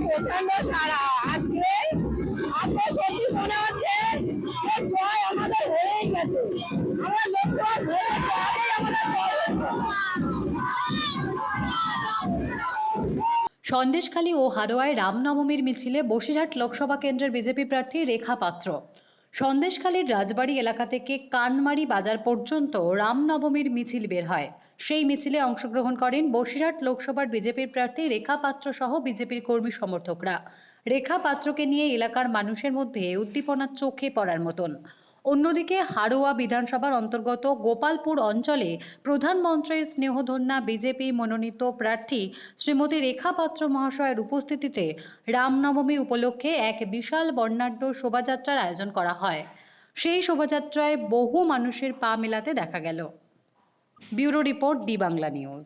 প্রচন্ড সারা আজকে। আজকে সত্যি মনে হচ্ছে যে জয় আমাদের হয়েই গেছে। আমরা লোকসভা ভোটের পরেই আমাদের জয় হয়েছে। সন্দেশখালী ও হারোয়ায় রামনবমীর মিছিলে বসিরহাট লোকসভা কেন্দ্রের বিজেপি প্রার্থী রেখা পাত্র। সন্দেশখালীর রাজবাড়ী এলাকা থেকে কানমারি বাজার পর্যন্ত রামনবমীর মিছিল বের হয়। সেই মিছিলে অংশগ্রহণ করেন বসিরহাট লোকসভার বিজেপির প্রার্থী রেখা পাত্র সহ বিজেপির কর্মী সমর্থকরা। রেখা পাত্রকে নিয়ে এলাকার মানুষের মধ্যে উদ্দীপনা চোখে পড়ার মতন। অন্যদিকে হারোয়া বিধানসভার অন্তর্গত গোপালপুর অঞ্চলে প্রধানমন্ত্রীর স্নেহধন্যা বিজেপি মনোনীত প্রার্থী শ্রীমতী রেখা পাত্র মহাশয়ের উপস্থিতিতে রামনবমী উপলক্ষে এক বিশাল বর্ণাঢ্য শোভাযাত্রার আয়োজন করা হয়। সেই শোভাযাত্রায় বহু মানুষের পা মেলাতে দেখা গেল। Bureau report D Bangla news.